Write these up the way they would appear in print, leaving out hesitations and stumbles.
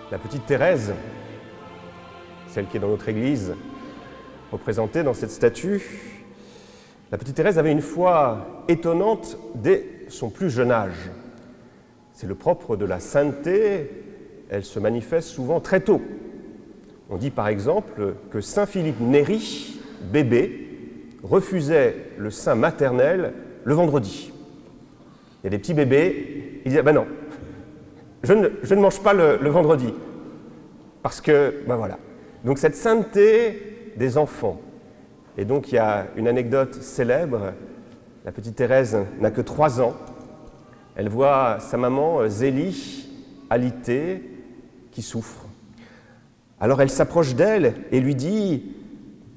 La petite Thérèse, celle qui est dans notre église, représentée dans cette statue, la petite Thérèse avait une foi étonnante dès son plus jeune âge. C'est le propre de la sainteté, elle se manifeste souvent très tôt. On dit par exemple que saint Philippe Néri, bébé, refusait le sein maternel le vendredi. Il y a des petits bébés, ils disaient « ben non, je ne mange pas le vendredi ». Parce que, ben voilà. Donc cette sainteté des enfants. Et donc il y a une anecdote célèbre. La petite Thérèse n'a que 3 ans. Elle voit sa maman Zélie alitée qui souffre. Alors elle s'approche d'elle et lui dit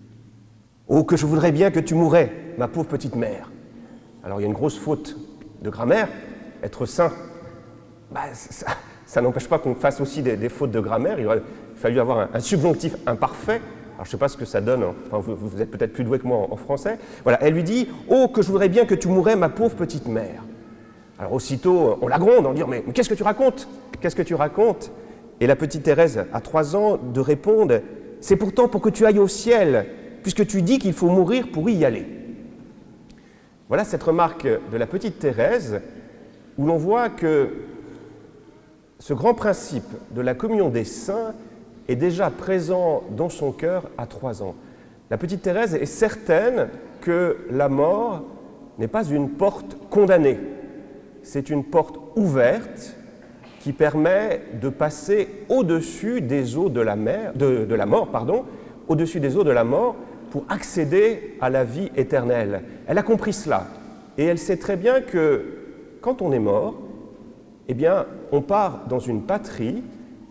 « Oh, que je voudrais bien que tu mourais, ma pauvre petite mère !» Alors il y a une grosse faute de grammaire, être saint. Ben, ça n'empêche pas qu'on fasse aussi des fautes de grammaire. Il aurait fallu avoir un subjonctif imparfait. Alors je ne sais pas ce que ça donne, hein. Enfin, vous êtes peut-être plus doué que moi en français. Voilà, elle lui dit « Oh, que je voudrais bien que tu mourais, ma pauvre petite mère !» Alors aussitôt, on la gronde en disant « Mais qu'est-ce que tu racontes? Qu'est-ce que tu racontes ?» Et la petite Thérèse, à 3 ans, de répondre « C'est pourtant pour que tu ailles au ciel, puisque tu dis qu'il faut mourir pour y aller. » Voilà cette remarque de la petite Thérèse, où l'on voit que ce grand principe de la communion des saints est déjà présent dans son cœur à 3 ans. La petite Thérèse est certaine que la mort n'est pas une porte condamnée, c'est une porte ouverte qui permet de passer au-dessus des eaux de la mort, au-dessus des eaux de la mort, pour accéder à la vie éternelle. Elle a compris cela, et elle sait très bien que quand on est mort, eh bien, on part dans une patrie,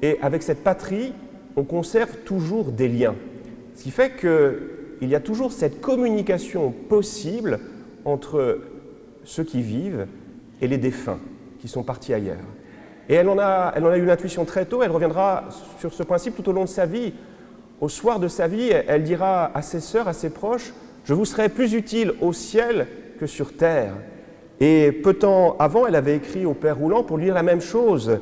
et avec cette patrie, on conserve toujours des liens. Ce qui fait qu'il y a toujours cette communication possible entre ceux qui vivent et les défunts qui sont partis ailleurs. Et elle en a eu l'intuition très tôt, elle reviendra sur ce principe tout au long de sa vie. Au soir de sa vie, elle dira à ses sœurs, à ses proches, « Je vous serai plus utile au ciel que sur terre ». Et peu de temps avant, elle avait écrit au Père Roulant pour lui dire la même chose.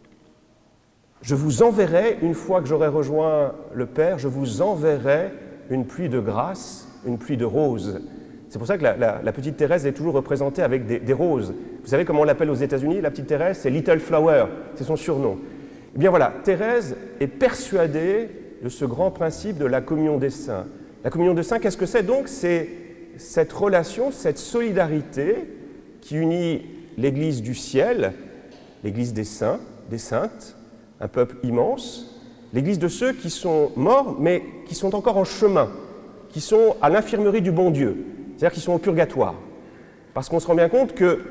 « Je vous enverrai, une fois que j'aurai rejoint le Père, je vous enverrai une pluie de grâce, une pluie de roses ». C'est pour ça que la petite Thérèse est toujours représentée avec des roses. Vous savez comment on l'appelle aux États-Unis, la petite Thérèse? C'est Little Flower, c'est son surnom. Eh bien voilà, Thérèse est persuadée de ce grand principe de la communion des saints. La communion des saints, qu'est-ce que c'est donc? C'est cette relation, cette solidarité qui unit l'Église du ciel, l'Église des saints, des saintes, un peuple immense, l'Église de ceux qui sont morts mais qui sont encore en chemin, qui sont à l'infirmerie du bon Dieu. C'est-à-dire qu'ils sont au purgatoire. Parce qu'on se rend bien compte que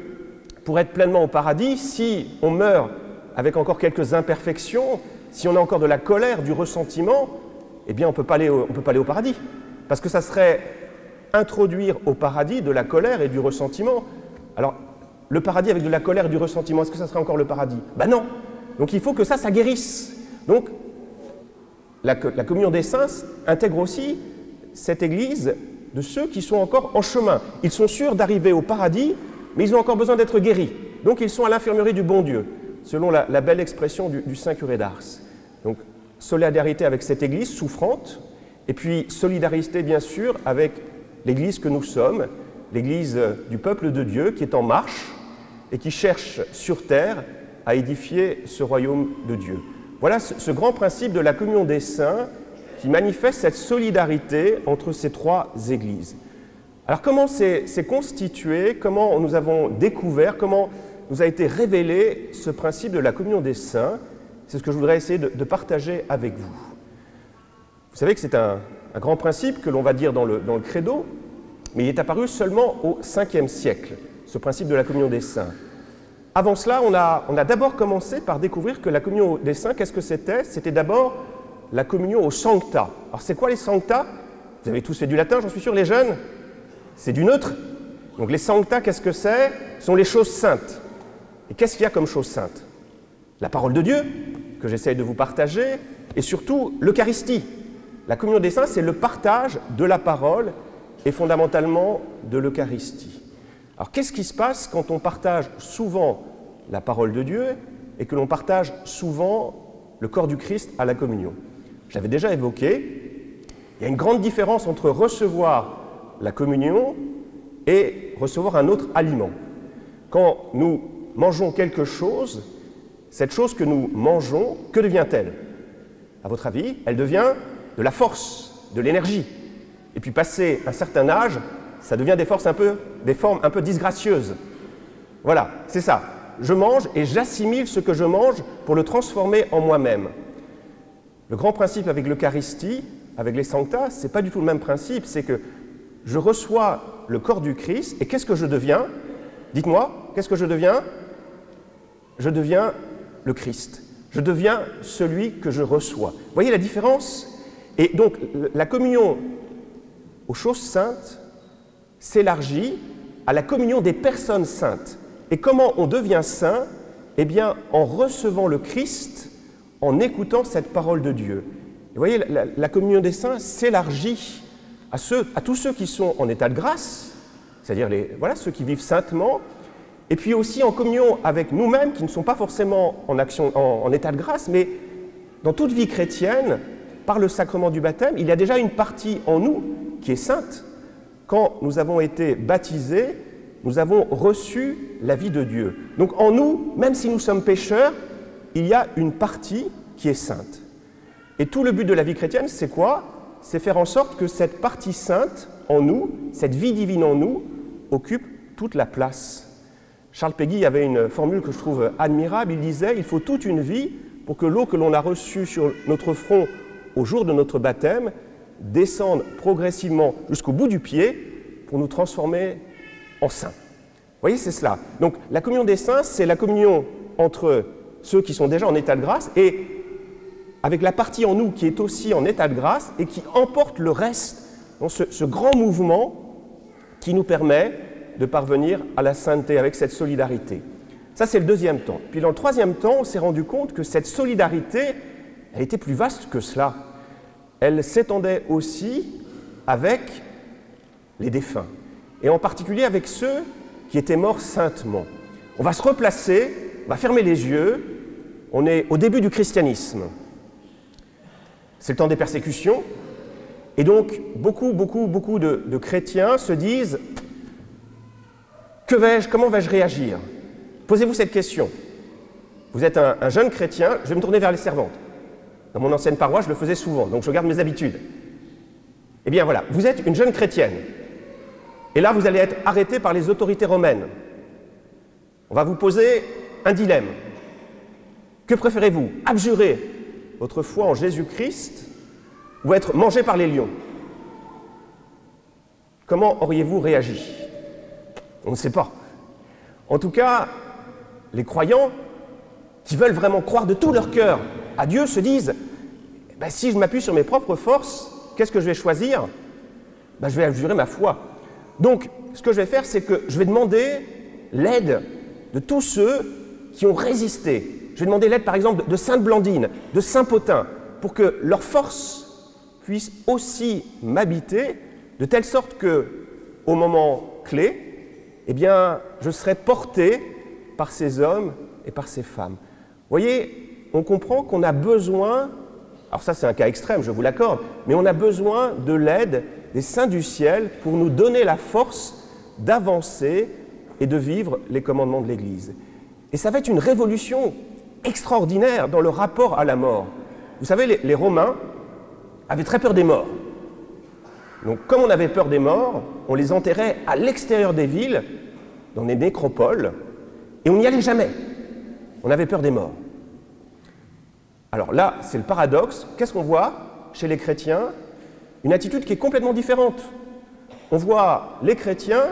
pour être pleinement au paradis, si on meurt avec encore quelques imperfections, si on a encore de la colère, du ressentiment, eh bien on ne peut pas aller au paradis. Parce que ça serait introduire au paradis de la colère et du ressentiment. Alors, le paradis avec de la colère et du ressentiment, est-ce que ça serait encore le paradis? Ben non. Donc il faut que ça guérisse. Donc, la communion des saints intègre aussi cette Église de ceux qui sont encore en chemin. Ils sont sûrs d'arriver au paradis, mais ils ont encore besoin d'être guéris. Donc ils sont à l'infirmerie du bon Dieu, selon la belle expression du saint curé d'Ars. Donc solidarité avec cette Église souffrante, et puis solidarité bien sûr avec l'Église que nous sommes, l'Église du peuple de Dieu qui est en marche et qui cherche sur terre à édifier ce royaume de Dieu. Voilà ce grand principe de la communion des saints qui manifeste cette solidarité entre ces 3 églises. Alors comment c'est constitué, comment nous avons découvert, comment nous a été révélé ce principe de la communion des saints? C'est ce que je voudrais essayer de partager avec vous. Vous savez que c'est un grand principe que l'on va dire dans le credo, mais il est apparu seulement au 5e siècle, ce principe de la communion des saints. Avant cela, on a d'abord commencé par découvrir que la communion des saints, qu'est-ce que c'était? C'était d'abord la communion au sancta. Alors c'est quoi les sancta? Vous avez tous fait du latin, j'en suis sûr, les jeunes? C'est du neutre. Donc les sancta, qu'est-ce que c'est? Ce sont les choses saintes. Et qu'est-ce qu'il y a comme chose sainte? La parole de Dieu, que j'essaye de vous partager, et surtout l'Eucharistie. La communion des saints, c'est le partage de la parole et fondamentalement de l'Eucharistie. Alors qu'est-ce qui se passe quand on partage souvent la parole de Dieu et que l'on partage souvent le corps du Christ à la communion. Je l'avais déjà évoqué, il y a une grande différence entre recevoir la communion et recevoir un autre aliment. Quand nous mangeons quelque chose, cette chose que nous mangeons, que devient-elle? À votre avis, elle devient de la force, de l'énergie. Et puis passé un certain âge, ça devient des formes un peu disgracieuses. Voilà, c'est ça. Je mange et j'assimile ce que je mange pour le transformer en moi-même. Le grand principe avec l'Eucharistie, avec les Sanctas, ce n'est pas du tout le même principe, c'est que je reçois le corps du Christ et qu'est-ce que je deviens? Dites-moi, qu'est-ce que je deviens? Je deviens le Christ. Je deviens celui que je reçois. Vous voyez la différence? Et donc, la communion aux choses saintes s'élargit à la communion des personnes saintes. Et comment on devient saint? Eh bien, en recevant le Christ, en écoutant cette parole de Dieu. Et vous voyez, la communion des saints s'élargit à tous ceux qui sont en état de grâce, c'est-à-dire ceux qui vivent saintement, et puis aussi en communion avec nous-mêmes, qui ne sont pas forcément en état de grâce, mais dans toute vie chrétienne, par le sacrement du baptême, il y a déjà une partie en nous qui est sainte. Quand nous avons été baptisés, nous avons reçu la vie de Dieu. Donc en nous, même si nous sommes pécheurs, il y a une partie qui est sainte. Et tout le but de la vie chrétienne, c'est quoi? C'est faire en sorte que cette partie sainte en nous, cette vie divine en nous, occupe toute la place. Charles Péguy avait une formule que je trouve admirable, il disait « Il faut toute une vie pour que l'eau que l'on a reçue sur notre front au jour de notre baptême descende progressivement jusqu'au bout du pied pour nous transformer en saints. » Vous voyez, c'est cela. Donc la communion des saints, c'est la communion entre ceux qui sont déjà en état de grâce et avec la partie en nous qui est aussi en état de grâce et qui emporte le reste dans ce grand mouvement qui nous permet de parvenir à la sainteté avec cette solidarité. Ça, c'est le deuxième temps. Puis dans le troisième temps, on s'est rendu compte que cette solidarité, elle était plus vaste que cela. Elle s'étendait aussi avec les défunts, et en particulier avec ceux qui étaient morts saintement. On va se replacer, on va fermer les yeux, on est au début du christianisme. C'est le temps des persécutions, et donc beaucoup de chrétiens se disent comment vais-je réagir? Posez-vous cette question. Vous êtes un jeune chrétien, je vais me tourner vers les servantes. Dans mon ancienne paroisse, je le faisais souvent, donc je garde mes habitudes. Eh bien voilà, vous êtes une jeune chrétienne, et là vous allez être arrêté par les autorités romaines. On va vous poser un dilemme. Que préférez-vous? Abjurer votre foi en Jésus-Christ ou être mangé par les lions? Comment auriez-vous réagi? On ne sait pas. En tout cas, les croyants qui veulent vraiment croire de tout leur cœur à Dieu se disent « Si je m'appuie sur mes propres forces, qu'est-ce que je vais choisir? Je vais abjurer ma foi. » Donc, ce que je vais faire, c'est que je vais demander l'aide de tous ceux qui ont résisté. Je vais demander l'aide, par exemple, de Sainte Blandine, de Saint Pothin, pour que leur force puisse aussi m'habiter, de telle sorte que, au moment clé, eh bien, je serai porté par ces hommes et par ces femmes. Vous voyez, on comprend qu'on a besoin, alors ça c'est un cas extrême, je vous l'accorde, mais on a besoin de l'aide des saints du ciel pour nous donner la force d'avancer et de vivre les commandements de l'Église. Et ça va être une révolution extraordinaire dans le rapport à la mort. Vous savez, les Romains avaient très peur des morts. Donc, comme on avait peur des morts, on les enterrait à l'extérieur des villes, dans des nécropoles, et on n'y allait jamais. On avait peur des morts. Alors là, c'est le paradoxe. Qu'est-ce qu'on voit chez les chrétiens? Une attitude qui est complètement différente. On voit les chrétiens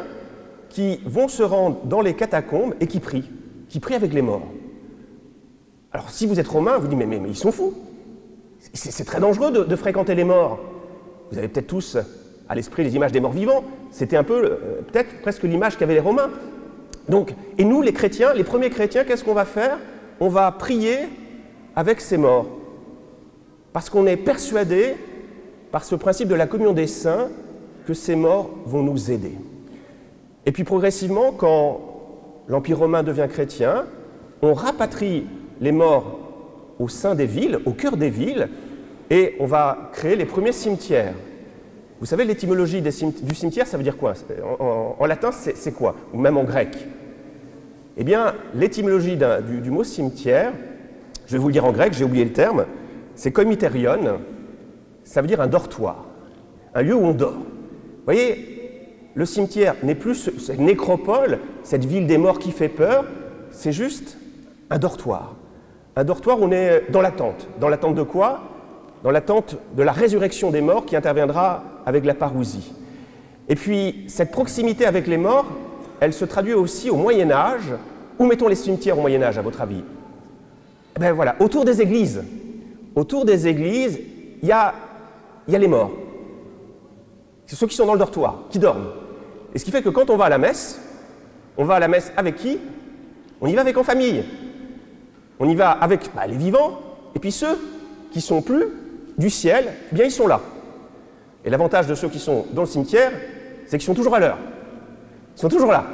qui vont se rendre dans les catacombes et qui prient avec les morts. Alors, si vous êtes romain, vous dites, mais ils sont fous. C'est très dangereux de fréquenter les morts. Vous avez peut-être tous à l'esprit les images des morts vivants. C'était un peu, peut-être presque l'image qu'avaient les Romains. Donc, et nous, les chrétiens, les premiers chrétiens, qu'est-ce qu'on va faire? On va prier avec ces morts. Parce qu'on est persuadé, par ce principe de la communion des saints, que ces morts vont nous aider. Et puis progressivement, quand l'Empire romain devient chrétien, on rapatrie les morts au sein des villes, au cœur des villes, et on va créer les premiers cimetières. Vous savez, l'étymologie du cimetière, ça veut dire quoi? En latin, c'est quoi? Ou même en grec? Eh bien, l'étymologie du mot cimetière, je vais vous le dire en grec, j'ai oublié le terme, c'est koimiterion, ça veut dire un dortoir, un lieu où on dort. Vous voyez, le cimetière n'est plus cette nécropole, cette ville des morts qui fait peur, c'est juste un dortoir. Un dortoir où on est dans l'attente. Dans l'attente de quoi? Dans l'attente de la résurrection des morts qui interviendra avec la parousie. Et puis, cette proximité avec les morts, elle se traduit aussi au Moyen-Âge. Où mettons les cimetières au Moyen-Âge, à votre avis? Eh bien voilà, autour des églises. Autour des églises, il y a les morts. C'est ceux qui sont dans le dortoir, qui dorment. Et ce qui fait que quand on va à la messe avec qui? On y va avec en famille. On y va avec les vivants, et puis ceux qui sont plus du ciel, eh bien ils sont là. Et l'avantage de ceux qui sont dans le cimetière, c'est qu'ils sont toujours à l'heure. Ils sont toujours là.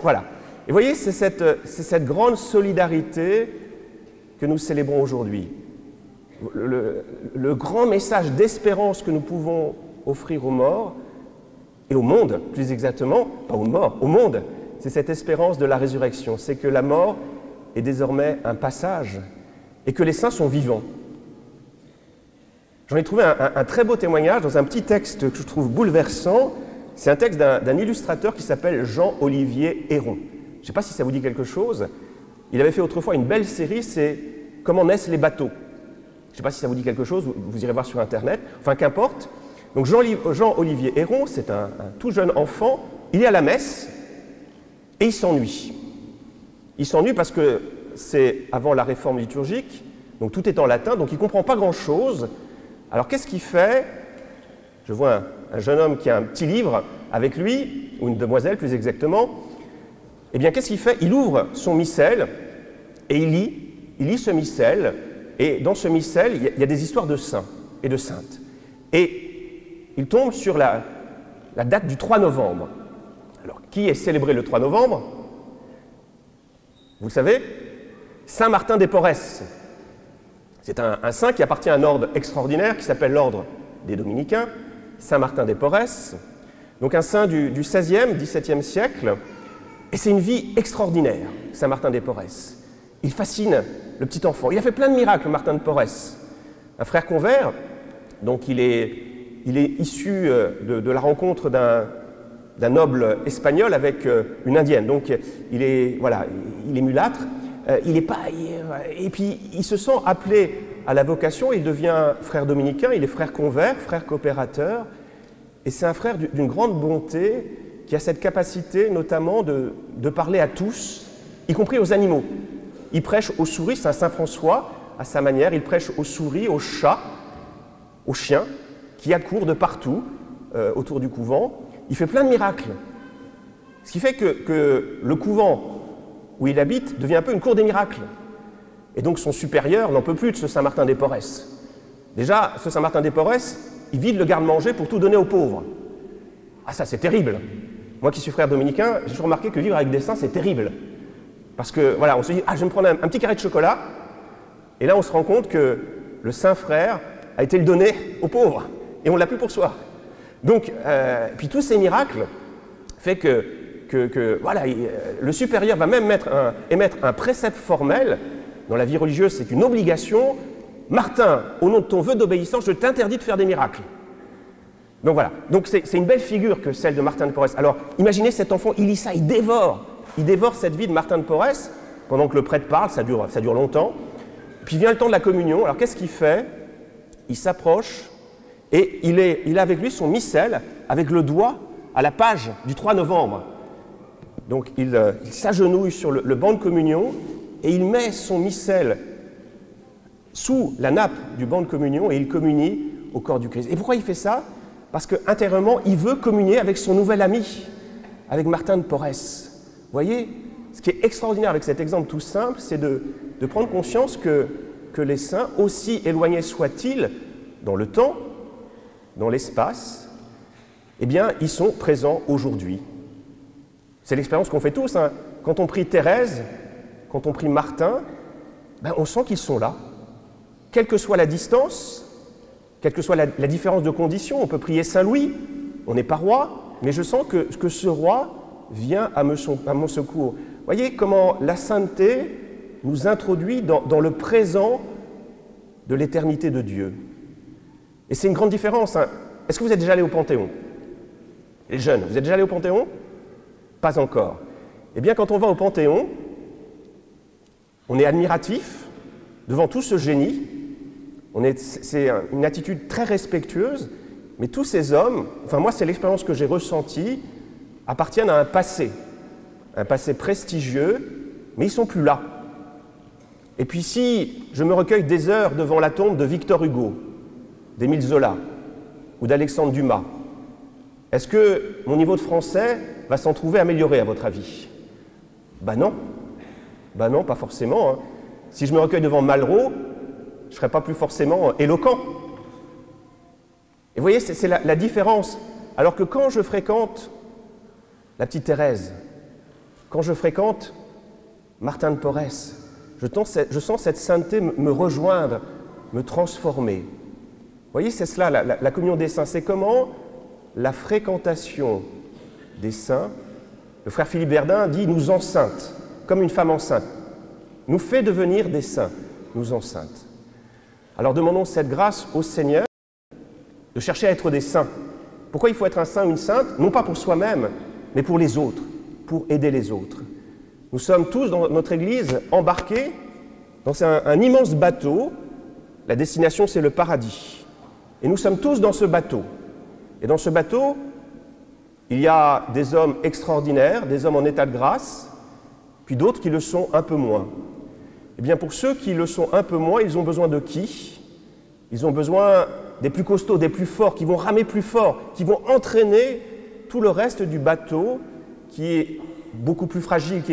Voilà. Et vous voyez, c'est cette grande solidarité que nous célébrons aujourd'hui. Le grand message d'espérance que nous pouvons offrir aux morts, et au monde, plus exactement, pas aux morts, au monde, c'est cette espérance de la résurrection. C'est que la mort est désormais un passage, et que les saints sont vivants. J'en ai trouvé un très beau témoignage dans un petit texte que je trouve bouleversant. C'est un texte d'un illustrateur qui s'appelle Jean-Olivier Héron. Je ne sais pas si ça vous dit quelque chose. Il avait fait autrefois une belle série, c'est « Comment naissent les bateaux ». Je ne sais pas si ça vous dit quelque chose, vous irez voir sur Internet. Enfin, qu'importe. Donc Jean-Olivier Héron, c'est un tout jeune enfant. Il est à la messe et il s'ennuie. Il s'ennuie parce que c'est avant la réforme liturgique, donc tout est en latin, donc il ne comprend pas grand-chose. Alors qu'est-ce qu'il fait? Je vois un jeune homme qui a un petit livre avec lui, ou une demoiselle plus exactement. Eh bien, qu'est-ce qu'il fait? Il ouvre son missel et il lit ce missel, et dans ce missel, il y a des histoires de saints et de saintes. Et il tombe sur la date du 3 novembre. Alors, qui est célébré le 3 novembre? Vous le savez? Saint Martin des Porres. C'est un saint qui appartient à un ordre extraordinaire qui s'appelle l'ordre des Dominicains, Saint Martin des Porres. Donc un saint du XVIe, XVIIe siècle. Et c'est une vie extraordinaire, Saint Martin des Porres. Il fascine le petit enfant. Il a fait plein de miracles, Martin de Porres. Un frère convers, donc il est issu de la rencontre d'un noble espagnol avec une indienne. Donc il est mulâtre, et puis il se sent appelé à la vocation, il devient frère dominicain, il est frère convers, frère coopérateur, et c'est un frère d'une grande bonté qui a cette capacité notamment de parler à tous, y compris aux animaux. Il prêche aux souris, c'est un Saint François, à sa manière, il prêche aux souris, aux chats, aux chiens, qui accourent de partout autour du couvent. Il fait plein de miracles. Ce qui fait que le couvent où il habite devient un peu une cour des miracles. Et donc son supérieur n'en peut plus de ce Saint Martin des Porres. Déjà, ce Saint Martin des Porres, il vide le garde-manger pour tout donner aux pauvres. Ah ça, c'est terrible. Moi qui suis frère dominicain, j'ai toujours remarqué que vivre avec des saints, c'est terrible. Parce que, voilà, on se dit, je vais me prendre un petit carré de chocolat, et là on se rend compte que le Saint Frère a été le donné aux pauvres, et on ne l'a plus pour soi. Donc, puis tous ces miracles fait que le supérieur va même émettre un précepte formel. Dans la vie religieuse, c'est une obligation. Martin, au nom de ton vœu d'obéissance, je t'interdis de faire des miracles. Donc voilà, donc c'est une belle figure que celle de Martin de Porres. Alors, imaginez cet enfant, il lit ça, il dévore cette vie de Martin de Porres, pendant que le prêtre parle, ça dure longtemps. Puis vient le temps de la communion, alors qu'est-ce qu'il fait? Il s'approche, et il a avec lui son missel, avec le doigt à la page du 3 novembre. Donc il s'agenouille sur le banc de communion, et il met son missel sous la nappe du banc de communion, et il communie au corps du Christ. Et pourquoi il fait ça? Parce qu'intérieurement, il veut communier avec son nouvel ami, avec Martin de Porres. Vous voyez, ce qui est extraordinaire avec cet exemple tout simple, c'est de prendre conscience que les saints, aussi éloignés soient-ils dans le temps, dans l'espace, eh bien, ils sont présents aujourd'hui. C'est l'expérience qu'on fait tous. Hein. Quand on prie Thérèse, quand on prie Martin, on sent qu'ils sont là. Quelle que soit la distance, quelle que soit la différence de conditions, on peut prier Saint-Louis, on n'est pas roi, mais je sens que ce roi vient à mon secours. Voyez comment la sainteté nous introduit dans le présent de l'éternité de Dieu. Et c'est une grande différence. Hein. Est-ce que vous êtes déjà allé au Panthéon? Les jeunes, vous êtes déjà allé au Panthéon? Pas encore. Eh bien, quand on va au Panthéon, on est admiratif devant tout ce génie. C'est une attitude très respectueuse, mais tous ces hommes, enfin moi c'est l'expérience que j'ai ressentie, appartiennent à un passé prestigieux, mais ils ne sont plus là. Et puis si je me recueille des heures devant la tombe de Victor Hugo, d'Émile Zola ou d'Alexandre Dumas, est-ce que mon niveau de français va s'en trouver amélioré à votre avis? Ben non. Ben non, pas forcément. Hein. Si je me recueille devant Malraux, je ne serai pas plus forcément éloquent. Et vous voyez, c'est la différence. Alors que quand je fréquente la petite Thérèse, quand je fréquente Martin de Porres, je sens cette sainteté me rejoindre, me transformer. Vous voyez, c'est cela, la communion des saints. C'est comment la fréquentation des saints, le frère Philippe Verdun dit, nous enceinte, comme une femme enceinte, nous fait devenir des saints, nous enceinte. Alors demandons cette grâce au Seigneur de chercher à être des saints. Pourquoi il faut être un saint ou une sainte? Non pas pour soi-même, mais pour les autres, pour aider les autres. Nous sommes tous dans notre Église embarqués dans un immense bateau. La destination, c'est le paradis. Et nous sommes tous dans ce bateau. Et dans ce bateau, il y a des hommes extraordinaires, des hommes en état de grâce, puis d'autres qui le sont un peu moins. Eh bien, pour ceux qui le sont un peu moins, ils ont besoin de qui? Ils ont besoin des plus costauds, des plus forts, qui vont ramer plus fort, qui vont entraîner tout le reste du bateau qui est beaucoup plus fragile,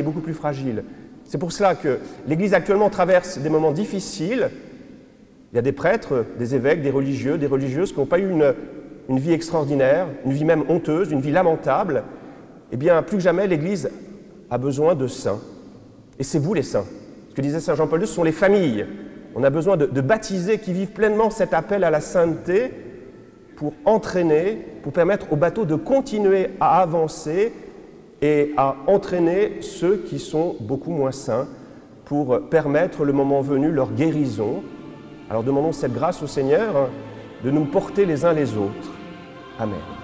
C'est pour cela que l'Église actuellement traverse des moments difficiles. Il y a des prêtres, des évêques, des religieux, des religieuses qui n'ont pas eu une vie extraordinaire, une vie même honteuse, une vie lamentable. Eh bien, plus que jamais, l'Église a besoin de saints. Et c'est vous les saints. Ce que disait saint Jean-Paul II, ce sont les familles. On a besoin de baptisés qui vivent pleinement cet appel à la sainteté pour entraîner, pour permettre au bateau de continuer à avancer et à entraîner ceux qui sont beaucoup moins saints pour permettre le moment venu leur guérison. Alors demandons cette grâce au Seigneur de nous porter les uns les autres. Amen.